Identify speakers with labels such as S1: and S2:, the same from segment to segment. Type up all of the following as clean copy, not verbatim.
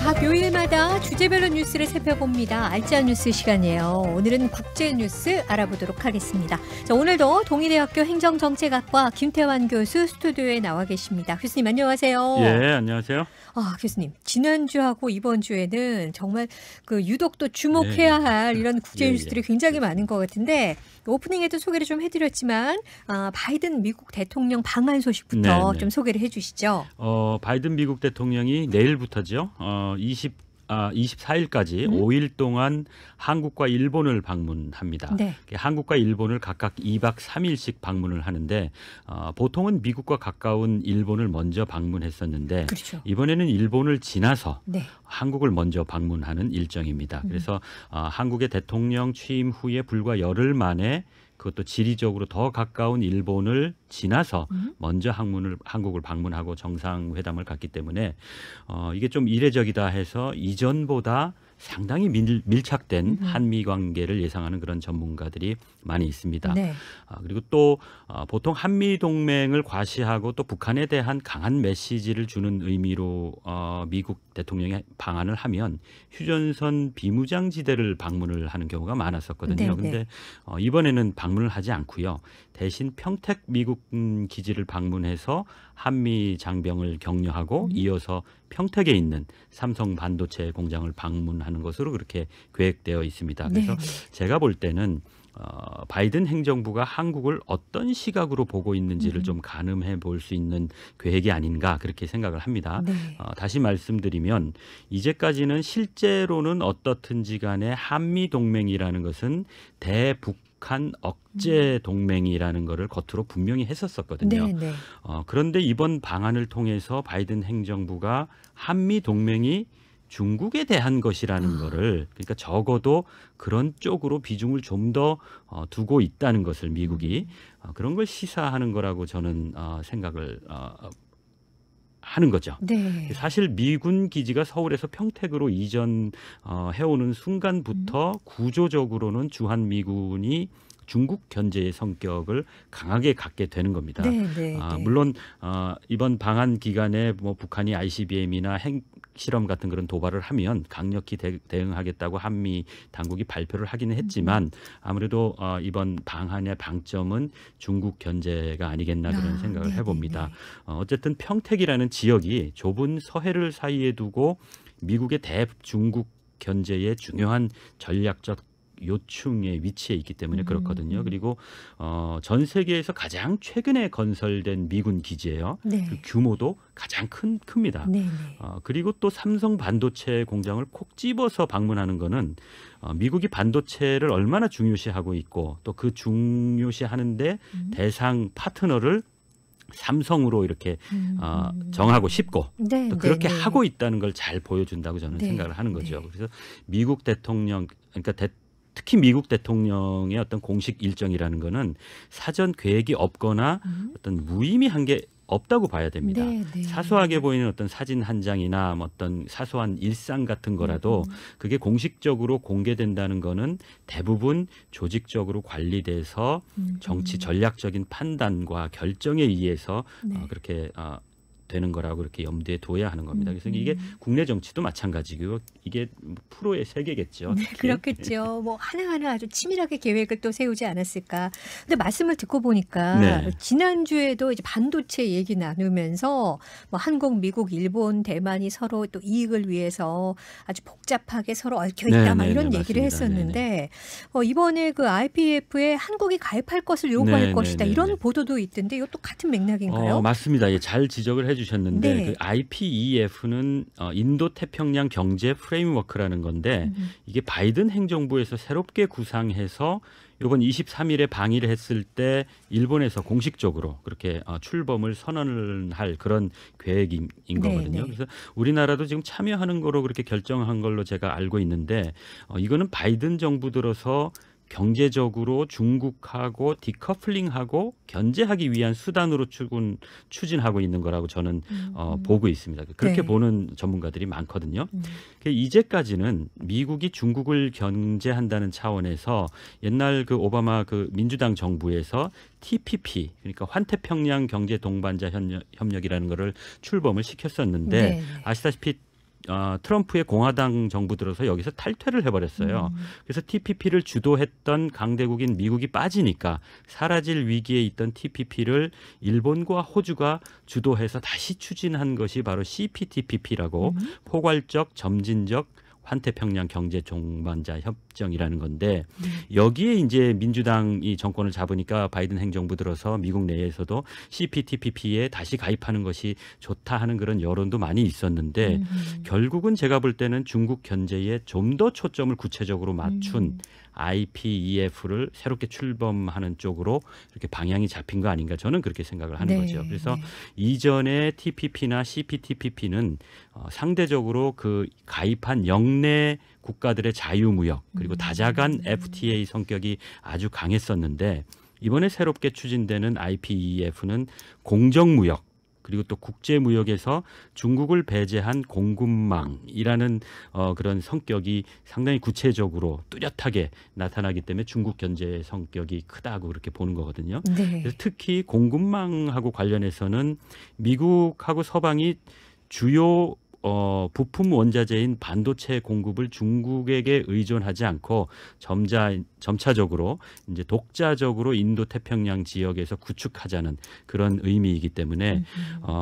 S1: 각 요일마다 주제별로 뉴스를 살펴봅니다. 알짜한 뉴스 시간이에요. 오늘은 국제 뉴스 알아보도록 하겠습니다. 자, 오늘도 동의대학교 행정정책학과 김태환 교수 스튜디오에 나와 계십니다. 교수님 안녕하세요.
S2: 예, 안녕하세요.
S1: 교수님, 지난주하고 이번 주에는 정말 유독 또 주목해야 할 이런 국제 뉴스들이 굉장히 많은 것 같은데 오프닝에도 소개를 좀 해드렸지만 바이든 미국 대통령 방한 소식부터 좀 소개를 해주시죠.
S2: 바이든 미국 대통령이 내일부터죠. 24일까지 5일 동안 한국과 일본을 방문합니다.
S1: 네.
S2: 한국과 일본을 각각 2박 3일씩 방문을 하는데 보통은 미국과 가까운 일본을 먼저 방문했었는데
S1: 그렇죠.
S2: 이번에는 일본을 지나서 한국을 먼저 방문하는 일정입니다. 그래서 한국의 대통령 취임 후에 불과 열흘 만에 그것도 지리적으로 더 가까운 일본을 지나서 먼저 한국을 방문하고 정상회담을 갖기 때문에 이게 좀 이례적이다 해서 이전보다 상당히 밀착된 한미 관계를 예상하는 그런 전문가들이 많이 있습니다.
S1: 네.
S2: 그리고 또 보통 한미 동맹을 과시하고 또 북한에 대한 강한 메시지를 주는 의미로 미국 대통령이 방한을 하면 휴전선 비무장지대를 방문을 하는 경우가 많았었거든요. 그런데 이번에는 방문을 하지 않고요. 대신 평택 미국 기지를 방문해서 한미 장병을 격려하고 이어서 평택에 있는 삼성 반도체 공장을 방문하는 것으로 그렇게 계획되어 있습니다. 그래서 제가 볼 때는 바이든 행정부가 한국을 어떤 시각으로 보고 있는지를 좀 가늠해 볼 수 있는 계획이 아닌가 그렇게 생각을 합니다. 다시 말씀드리면 이제까지는 실제로는 어떻든지 간에 한미 동맹이라는 것은 대북한 억제 동맹이라는 것을 겉으로 분명히 했었거든요. 그런데 이번 방안을 통해서 바이든 행정부가 한미 동맹이 중국에 대한 것이라는 거를 그러니까 적어도 그런 쪽으로 비중을 좀 더 두고 있다는 것을 미국이 그런 걸 시사하는 거라고 저는 생각을 하는 거죠. 사실 미군 기지가 서울에서 평택으로 이전해오는 순간부터 구조적으로는 주한미군이 중국 견제의 성격을 강하게 갖게 되는 겁니다. 물론 이번 방한 기간에 북한이 ICBM이나 핵실험 같은 그런 도발을 하면 강력히 대응하겠다고 한미 당국이 발표를 하기는 했지만 아무래도 이번 방한의 방점은 중국 견제가 아니겠나 그런 생각을 해봅니다. 어쨌든 평택이라는 지역이 좁은 서해를 사이에 두고 미국의 대중국 견제의 중요한 전략적 요충에 위치해 있기 때문에 그렇거든요. 그리고 전 세계에서 가장 최근에 건설된 미군 기지예요. 그 규모도 가장 큽니다. 그리고 또 삼성 반도체 공장을 콕 집어서 방문하는 거는 미국이 반도체를 얼마나 중요시하고 있고 또 그 중요시하는데 대상 파트너를 삼성으로 이렇게 정하고 싶고 또 그렇게 하고 있다는 걸 잘 보여준다고 저는 생각을 하는 거죠. 그래서 미국 대통령 그러니까 특히 미국 대통령의 어떤 공식 일정이라는 거는 사전 계획이 없거나 어떤 무의미한 게 없다고 봐야 됩니다. 사소하게 보이는 어떤 사진 한 장이나 어떤 사소한 일상 같은 거라도 그게 공식적으로 공개된다는 거는 대부분 조직적으로 관리돼서 정치 전략적인 판단과 결정에 의해서 그렇게 되는 거라고 이렇게 염두에 둬야 하는 겁니다. 그래서 이게 국내 정치도 마찬가지고 이게 프로의 세계겠죠.
S1: 그렇겠죠. 하나하나 아주 치밀하게 계획을 또 세우지 않았을까. 근데 말씀을 듣고 보니까 지난주에도 이제 반도체 얘기 나누면서 한국, 미국, 일본, 대만이 서로 또 이익을 위해서 아주 복잡하게 서로 얽혀 있다 이런 얘기를 했었는데 이번에 그 IPEF에 한국이 가입할 것을 요구할 것이다 이런 보도도 있던데 이것도 같은 맥락인가요?
S2: 맞습니다. 잘 지적을 해주셨는데 그 IPEF는 인도 태평양 경제 프레임워크라는 건데 이게 바이든 행정부에서 새롭게 구상해서 이번 23일에 방일을 했을 때 일본에서 공식적으로 그렇게 출범을 선언을 할 그런 계획인 거거든요. 그래서 우리나라도 지금 참여하는 거로 그렇게 결정한 걸로 제가 알고 있는데 이거는 바이든 정부 들어서 경제적으로 중국하고 디커플링하고 견제하기 위한 수단으로 추진하고 있는 거라고 저는 보고 있습니다. 그렇게 보는 전문가들이 많거든요. 이제까지는 미국이 중국을 견제한다는 차원에서 옛날 그 오바마 그 민주당 정부에서 TPP 그러니까 환태평양 경제 동반자 협력이라는 거를 출범을 시켰었는데 아시다시피 트럼프의 공화당 정부 들어서 여기서 탈퇴를 해버렸어요. 그래서 TPP를 주도했던 강대국인 미국이 빠지니까 사라질 위기에 있던 TPP를 일본과 호주가 주도해서 다시 추진한 것이 바로 CPTPP라고 포괄적 점진적 환태평양 경제 동반자 협정이라는 건데 여기에 이제 민주당이 정권을 잡으니까 바이든 행정부 들어서 미국 내에서도 CPTPP에 다시 가입하는 것이 좋다 하는 그런 여론도 많이 있었는데 결국은 제가 볼 때는 중국 견제에 좀 더 초점을 구체적으로 맞춘 IPEF를 새롭게 출범하는 쪽으로 이렇게 방향이 잡힌 거 아닌가 저는 그렇게 생각을 하는 거죠. 그래서 이전에 TPP나 CPTPP는 상대적으로 그 가입한 영내 국가들의 자유무역 그리고 다자간 FTA 성격이 아주 강했었는데 이번에 새롭게 추진되는 IPEF는 공정무역 그리고 또 국제무역에서 중국을 배제한 공급망이라는 그런 성격이 상당히 구체적으로 뚜렷하게 나타나기 때문에 중국 견제 성격이 크다고 그렇게 보는 거거든요. 그래서 특히 공급망하고 관련해서는 미국하고 서방이 주요 부품 원자재인 반도체 공급을 중국에게 의존하지 않고 점차적으로 이제 독자적으로 인도 태평양 지역에서 구축하자는 그런 의미이기 때문에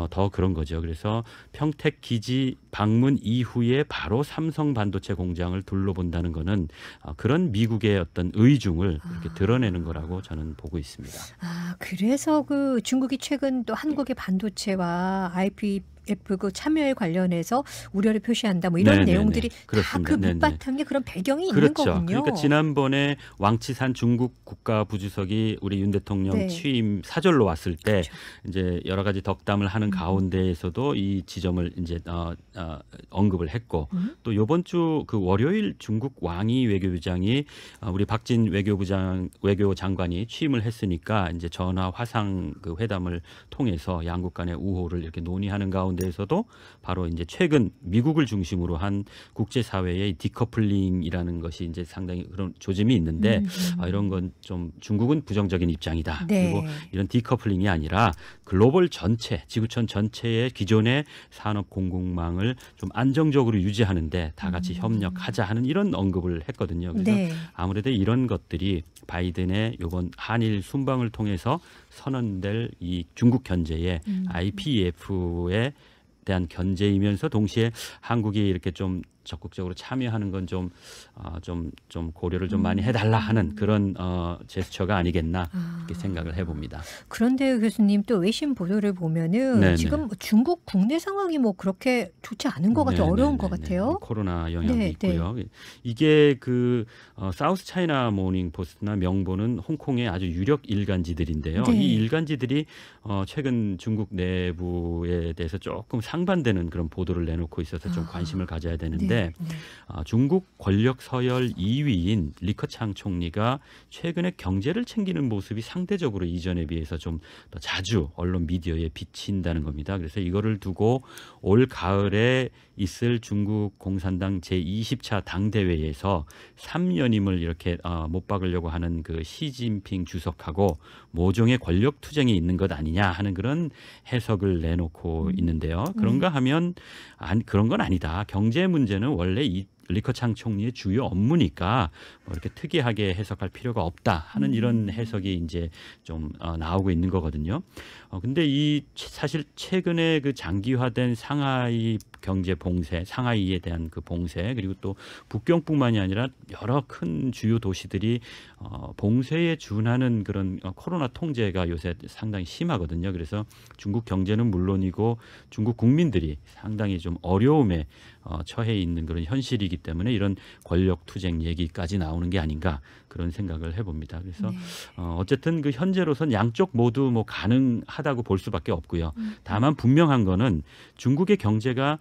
S2: 더 그런 거죠. 그래서 평택 기지 방문 이후에 바로 삼성 반도체 공장을 둘러본다는 거는 그런 미국의 어떤 의중을 이렇게 드러내는 거라고 저는 보고 있습니다.
S1: 그래서 그 중국이 최근 또 한국의 반도체와 IPEF 그 참여에 관련해서 우려를 표시한다 뭐 이런 내용들이 다 그 밑바탕에 그런 배경이 있는 거군요.
S2: 그러니까 지난번에 왕치산 중국 국가부주석이 우리 윤 대통령 취임 사절로 왔을 때 이제 여러 가지 덕담을 하는 가운데에서도 이 지점을 이제 언급을 했고 또 이번 주 그 월요일 중국 왕이 외교부장이 우리 박진 외교장관이 취임을 했으니까 이제 전화 화상 그 회담을 통해서 양국 간의 우호를 이렇게 논의하는 가운데에서도 바로 이제 최근 미국을 중심으로 한 국제사회의 디커플링이라는 것이 이제 상당히 그런 조짐이 있는데 이런 건 좀 중국은 부정적인 입장이다. 그리고 이런 디커플링이 아니라 글로벌 전체, 지구촌 전체의 기존의 산업 공급망을 좀 안정적으로 유지하는데 다 같이 협력하자 하는 이런 언급을 했거든요. 그래서 아무래도 이런 것들이 바이든의 이번 한일 순방을 통해서 선언될 이 중국 견제에 IPEF에 대한 견제이면서 동시에 한국이 이렇게 좀 적극적으로 참여하는 건 좀 고려를 좀 많이 해달라 하는 그런 제스처가 아니겠나 이렇게 생각을 해봅니다.
S1: 그런데 교수님 또 외신 보도를 보면은 지금 중국 국내 상황이 뭐 그렇게 좋지 않은 것 같아요. 어려운 것 같아요.
S2: 코로나 영향도 있고요. 이게 그 사우스 차이나 모닝 포스트나 명보는 홍콩의 아주 유력 일간지들인데요. 이 일간지들이 최근 중국 내부에 대해서 조금 상반되는 그런 보도를 내놓고 있어서 좀 관심을 가져야 되는데 중국 권력 서열 2위인 리커창 총리가 최근에 경제를 챙기는 모습이 상대적으로 이전에 비해서 좀 더 자주 언론 미디어에 비친다는 겁니다. 그래서 이거를 두고 올 가을에 있을 중국 공산당 제20차 당대회에서 3연임을 이렇게 못 박으려고 하는 그 시진핑 주석하고 모종의 권력 투쟁이 있는 것 아니냐 하는 그런 해석을 내놓고 있는데요. 그런가 하면 그런 건 아니다. 경제 문제는 원래 이 리커창 총리의 주요 업무니까 뭐 이렇게 특이하게 해석할 필요가 없다 하는 이런 해석이 이제 좀 나오고 있는 거거든요. 근데 이 사실 최근에 그 장기화된 상하이 경제 봉쇄, 상하이에 대한 그 봉쇄 그리고 또 북경뿐만이 아니라 여러 큰 주요 도시들이 봉쇄에 준하는 그런 코로나 통제가 요새 상당히 심하거든요. 그래서 중국 경제는 물론이고 중국 국민들이 상당히 좀 어려움에 처해 있는 그런 현실이기 때문에 이런 권력 투쟁 얘기까지 나오는 게 아닌가 그런 생각을 해봅니다. 그래서 어쨌든 그 현재로선 양쪽 모두 뭐 가능하다고 볼 수밖에 없고요. 다만 분명한 거는 중국의 경제가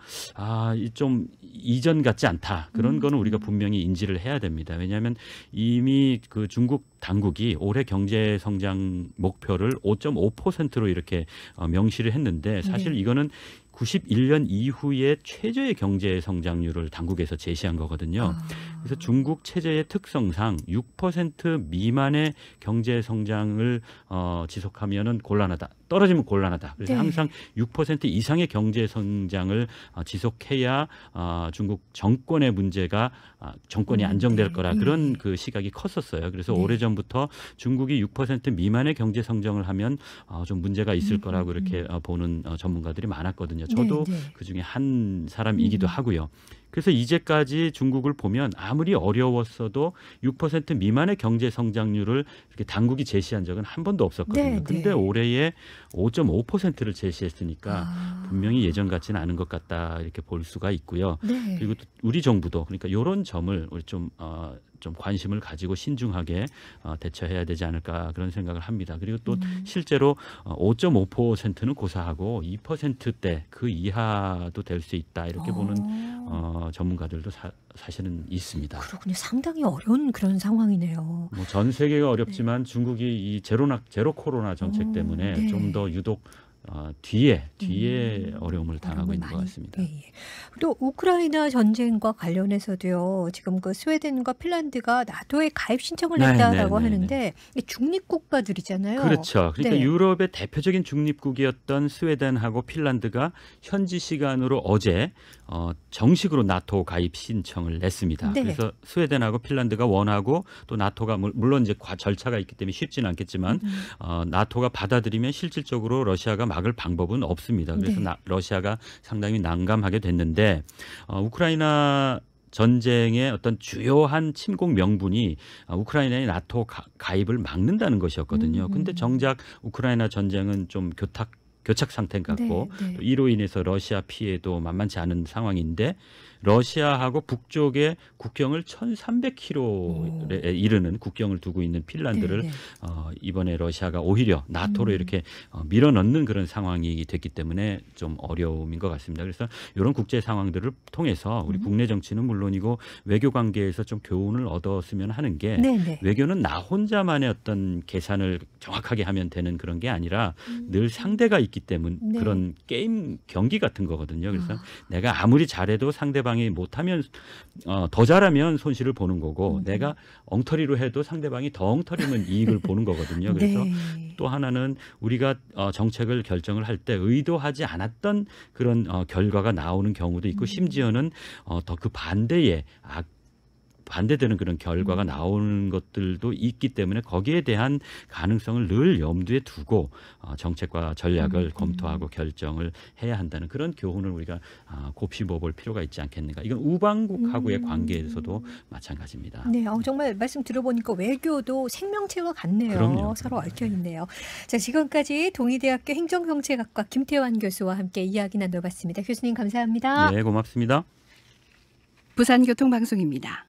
S2: 좀 이전 같지 않다. 그런 거는 우리가 분명히 인지를 해야 됩니다. 왜냐하면 이미 그 중국 당국이 올해 경제 성장 목표를 5.5%로 이렇게 명시를 했는데 사실 이거는 91년 이후에 최저의 경제 성장률을 당국에서 제시한 거거든요. 그래서 중국 체제의 특성상 6% 미만의 경제 성장을 지속하면은 곤란하다. 떨어지면 곤란하다. 그래서
S1: 네.
S2: 항상 6% 이상의 경제 성장을 지속해야 중국 정권의 문제가 정권이 안정될
S1: 네.
S2: 거라 그런 그 시각이 컸었어요. 그래서
S1: 네.
S2: 오래전부터 중국이 6% 미만의 경제 성장을 하면 좀 문제가 있을 거라고 이렇게 보는 전문가들이 많았거든요. 저도
S1: 네.
S2: 그 중에 한 사람이기도 하고요. 그래서 이제까지 중국을 보면 아무리 어려웠어도 6% 미만의 경제 성장률을 이렇게 당국이 제시한 적은 한 번도 없었거든요.
S1: 네,
S2: 근데
S1: 네.
S2: 올해에 5.5%를 제시했으니까
S1: 아.
S2: 분명히 예전 같지는 않은 것 같다 이렇게 볼 수가 있고요.
S1: 네.
S2: 그리고 또 우리 정부도 그러니까 이런 점을 우리 좀 관심을 가지고 신중하게 대처해야 되지 않을까 그런 생각을 합니다. 그리고 또 실제로 5.5%는 고사하고 2%대 그 이하도 될 수 있다 이렇게 보는 전문가들도 사실은 있습니다.
S1: 그렇군요. 상당히 어려운 그런 상황이네요.
S2: 뭐 전 세계가 어렵지만 중국이 이 제로 코로나 정책 때문에
S1: 네.
S2: 좀 더 유독 뒤에 어려움을 당하고 있는 것
S1: 많이,
S2: 같습니다.
S1: 예. 또 우크라이나 전쟁과 관련해서도요. 지금 그 스웨덴과 핀란드가 나토에 가입 신청을
S2: 네,
S1: 했다라고
S2: 네, 네,
S1: 하는데 이게 중립국가들이잖아요.
S2: 그렇죠. 그러니까
S1: 네.
S2: 유럽의 대표적인 중립국이었던 스웨덴하고 핀란드가 현지 시간으로 어제 정식으로 나토 가입 신청을 냈습니다.
S1: 네.
S2: 그래서 스웨덴하고 핀란드가 원하고 또 나토가 물론 이제 절차가 있기 때문에 쉽지는 않겠지만 나토가 받아들이면 실질적으로 러시아가 막을 방법은 없습니다. 그래서
S1: 네.
S2: 러시아가 상당히 난감하게 됐는데 우크라이나 전쟁의 어떤 주요한 침공 명분이 우크라이나의 나토 가입을 막는다는 것이었거든요. 근데 정작 우크라이나 전쟁은 좀 교착 상태 같고
S1: 네.
S2: 또 이로 인해서 러시아 피해도 만만치 않은 상황인데 러시아하고 북쪽에 국경을 1,300km에 이르는 국경을 두고 있는 핀란드를
S1: 네.
S2: 이번에 러시아가 오히려 나토로 이렇게 밀어넣는 그런 상황이 됐기 때문에 좀 어려움인 것 같습니다. 그래서 이런 국제 상황들을 통해서 우리 국내 정치는 물론이고 외교 관계에서 좀 교훈을 얻었으면 하는 게
S1: 네.
S2: 외교는 나 혼자만의 어떤 계산을 정확하게 하면 되는 그런 게 아니라 늘 상대가 있기 때문에
S1: 네.
S2: 그런 게임 경기 같은 거거든요. 그래서 내가 아무리 잘해도 상대방이 못하면 더 잘하면 손실을 보는 거고 내가 엉터리로 해도 상대방이 더 엉터리면 이익을 보는 거거든요. 그래서
S1: 네.
S2: 또 하나는 우리가 정책을 결정을 할 때 의도하지 않았던 그런 결과가 나오는 경우도 있고 심지어는 더 그 반대되는 그런 결과가 나오는 것들도 있기 때문에 거기에 대한 가능성을 늘 염두에 두고 정책과 전략을 검토하고 결정을 해야 한다는 그런 교훈을 우리가 곱씹어 볼 필요가 있지 않겠는가. 이건 우방국하고의 관계에서도 마찬가지입니다.
S1: 네, 정말 말씀 들어보니까 외교도 생명체와 같네요.
S2: 그럼요.
S1: 서로 얽혀 있네요. 자, 지금까지 동의대학교 행정정책학과 김태환 교수와 함께 이야기 나눠봤습니다. 교수님 감사합니다.
S2: 네, 고맙습니다.
S3: 부산교통방송입니다.